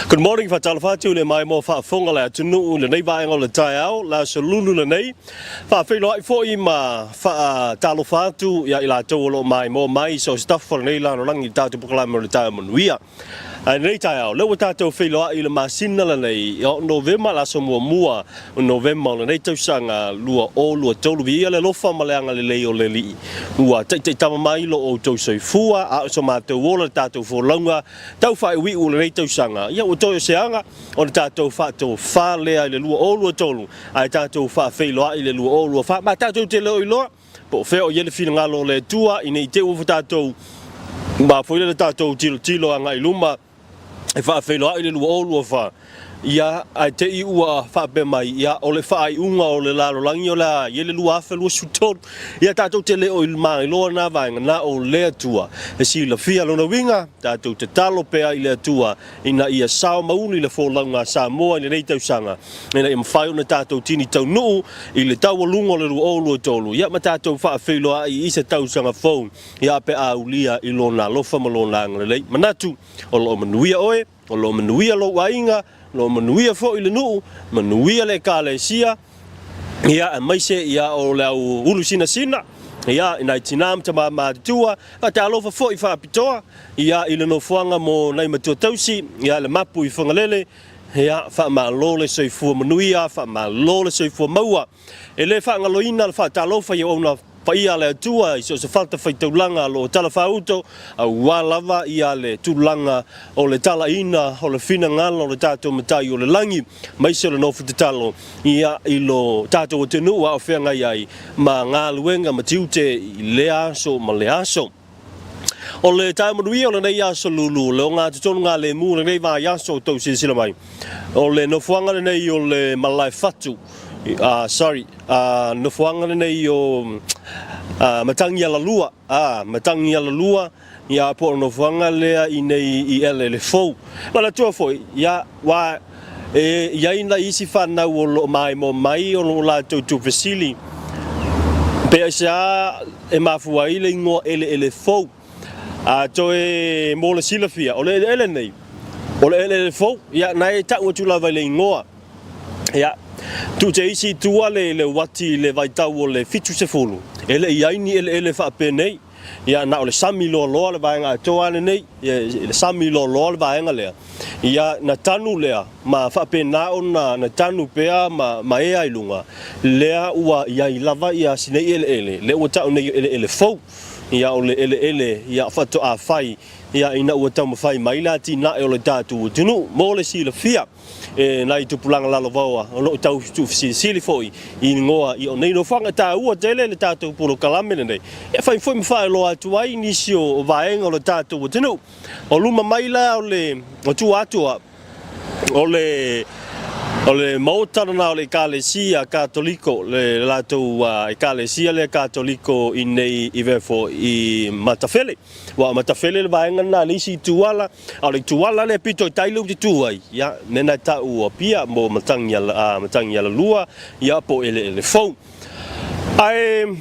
Good morning, Fatalfatu, le mai mo fa fonga la tunu le nei vai ngol le Taeao la solulu le nei. Fa felo ai foi ma fa talofatu ya ila tolo mai mo mai so stuff for nei la no langi tatu proclaim le Taeao Manuia. Ai nei Taeao le tatu felo ai le masina le nei o November la so mua November le nei tausanga lua o lua tolu via le lofa maleanga le lei o le li. Ua te tama mai lo o to so fua a so ma te wola tatu fo longa tau fa wi u le nei tausanga. Ya o to seanga o le tatu fa to fa le ai le lua o lua tolu. Ai tatu fa felo ai le lua o lua fa ma tatu te lo i loa. Po fe o yele fina ngalo le tua i nei te u tatu ma foi le tatu tilo anga i luma e fa felo ai le lua o lua fa. Ya ai te i ua fa be mai ya o le fa ai unga o le lalo langi o la yele lua fa lua suton ya tatu te le o il mai lo na vanga na o le tua e si la fia lo na winga tatu te talo pe ai le tua ina ia sao mauli le fo langa sa mo ni nei tau sanga ina im fai na tatu tini tau nu i le tau lungo le lu o lu tolu ya ma tatu fa felo ai i se tau sanga phone ya pe a ulia i lo na lo fa mo lo lang le manatu o lo manuia oe o lo manuia lo wainga lo manuia fo i le nuu, manuia le kalesia, ia mai se ia o le au ulu sina, ia ina tinam tama matua, a te alofa fo i whaapitoa, ia i le no fuanga mo nei matua tausi, ia le mapu i whangalele, ia wha ma lo le soifua manuia, wha ma lo le soifua maua, e le whangaloina le wha talofa i ona ia le tua i so se falta fai taulanga lo tala fauto a walava ia le tulanga o le tala ina o le fina ngalo o le tato matai o le langi mai se le nofu te talo ia i lo tato o te nua o whenga iai ma ngā luenga ma tiute i le aso ma le aso. O le Taeao Manuia o le nei aso lulu, le o ngā tutonu ngā le mū le nei vā aso tau sila mai. O le nofuanga le nei o le malai fatu, nofuanga le nei o matangi ala lua, matangi ala lua, ia po nofuanga lea i nei i ele le fou. Ma la tua foi, ia wa ia ina isi whanau o lo mai mo mai o lo la tau tu vesili. Pe sa e mafua i le ingoa ele fou. Toe mo le silafia, o le ele nei. O le ele fou, ia nai tau tu lava le ingoa. Ia tu te isi tua le wati le vaitau o le fitu se fulu. Ele iaini ele whaape nei. Ia na o le sami loa le vaenga toa nei. Le sami loa le vaenga lea. Ia na tanu lea. Ma whaape na o na tanu pea ma ea ilunga. Lea ua ia i lava ia sinei ele. Le ua tau nei ele fau. Ia o le ele ia whato a whai. Ia ina ua tau mawhai maila ti na e o le tātu o tunu. Mo le sila fia. Nai tupulanga lalo vaua, o no tau tu sili foi i ngoa i o nei no whanga tā ua tele le tātou polo kalamene nei. E whai foi mwhai loa atu ai nisi o vaenga o le tātou o tenu. O luma maila o tu atua o le mautana o le kalesia katoliko, le latou kalesia le katoliko i nei i vefo i matafele. Wa matafele le vaenga na nisi tuala, o le tuala le pito i tailu te tuai. Ya, nena ta ua pia mo matangi ala lua, ya po ele fau. Ai,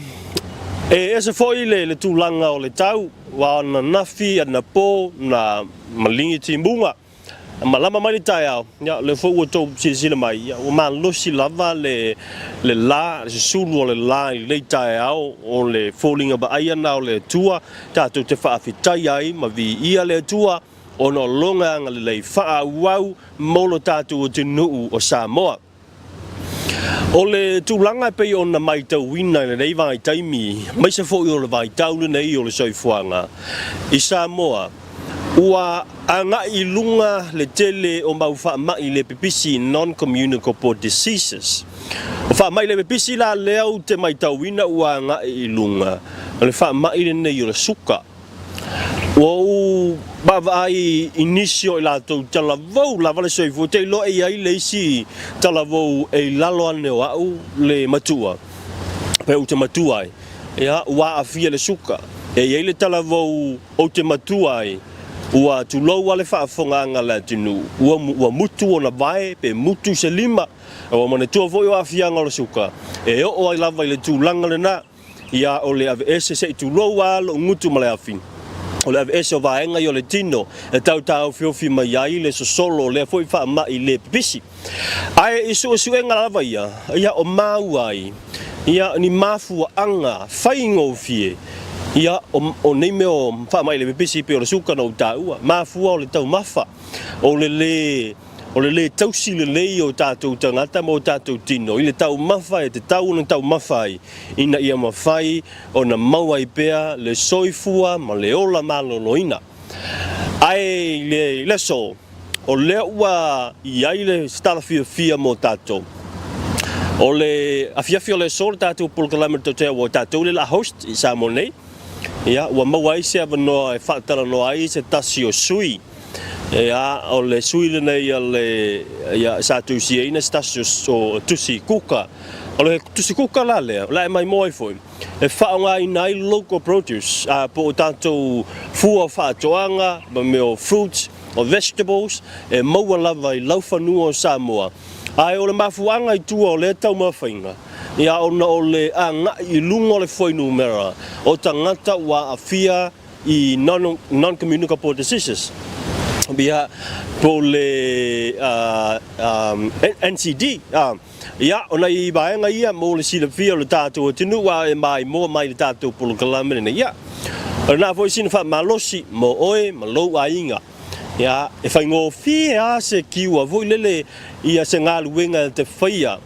ese foi le tulanga o le tau, wa na nafi, na po, na malingi timbunga. Malama mai Taeao, ya le fo to sila mai, ya o man lo si lava le la se sulu le la le Taeao o le falling ba ai na o le tua tatu te fa fitai ai ma vi ia le tua o no longa le fa wau molo tatu te nu o Samoa. O le tūlanga pe o na mai tau wina le nei vai taimi, mai se fo o le vai tau le nei o le soifuanga. I Samoa, ua anga i lunga le tele o mau wha mai le pipisi non-communicable diseases. O wha mai le pipisi la leo te mai tauina ua anga i lunga. O le wha mai le nei o le suka. Ua u bawa ai inisio i lato talavou la vale soifu te lo e ai le isi talavou e lalo ane o au le matua. Pe u te matua ai. Ea ua afia le suka. E ai le talavou o te matua ai. Ua tulou ale whaafonganga la tinu. Ua mutu o na vai, pe mutu se lima. Ua mane tua voi o afianga o le suka. E o ai lava i le tūlanga le na. Ia o le ave ese se i tulou a lo ngutu ma le afi. o le eso vaenga yo le tino e tau fiofi mai ai le solo le foi fa mai le pisi ai isu enga lava ia o mau ai ia ni mafu anga faingo fie ia o nei me o fa mai le pisi pe o suka no tau mafu o le tau mafa o le tausi le o tātou tangata mo tātou tino. I le tau mawhai, te tau na tau mawhai. Ina ia mawhai o na mawai pea le soifua ma le ola maloloina. Ai le leso, o le ua i ai le stala fia mo tātou. O le afiafio le sol tātou pulkalama tau o tātou le la host i sa mo nei. Ia, ua mawai se avanoa e whaatara no ai se tasi o sui. O le suile nei ia sa tusi ina stasio so tusi kuka o le tusi kuka la mai moi foi e whaonga i nai local produce po tanto fua whaatoanga me o fruits o vegetables e maua lava i laufanua o Samoa ai o le mafuanga i tua o le tau mawhainga ia ona o le anga i lunga o le foi numera o tangata wa afia i non-communicable diseases Bia po le NCD ia ona I vaenga ia mo le silafia le tātou tinu wa e mai le tātou polo kalamene ia ona foi sina fa malosi mo oe malo ainga ia e fai ngo fia se kiwa voi lele ia se ngaluenga te faia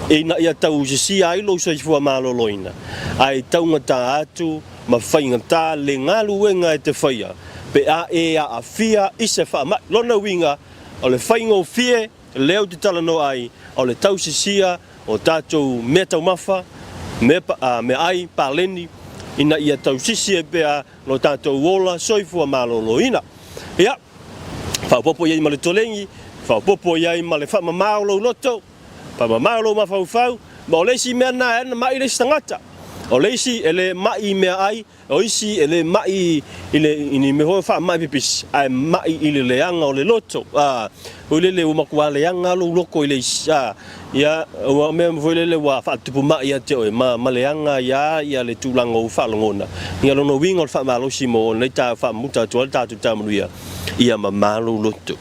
e na ia tau si ai lo so fua maloloina ai tau ngata atu ma fai ngata le ngaluenga te faia pe a fia ise fa ma lona winga o le faingo fie leo te tala no ai o le tausisia o tatou meta mafa me ai paleni ina ia tausisia pe a no tatou wola soifua maloloina ia fa popo ia male tolengi fa popo ia male fa mamalo loto pa mamalo ma fau ma le si mena na mai le stangata o leisi ele mai me ai o isi ele mai ini me ho fa mai pipis ai mai ile leanga o le loto o le o makua leanga lo loko ile ia o me foi le wa fa tupu mai ate o ma leanga ia le tulanga o fa longona ia lo no wingo fa malo simo le ta fa muta to ta Taeao Manuia ia ma malo loto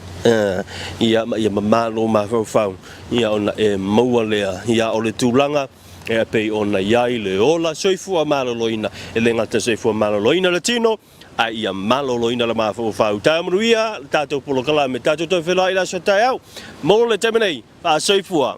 ia ma malo ma fa ia ona e maua lea ia o le tulanga e pe ona iai le ola soifua maloloina e le ngata soifua maloloina le tino a ia maloloina la mafo fau Taeao Manuia tātou polo kala me tātou tau whelai la so Taeao mo le temenei a soifua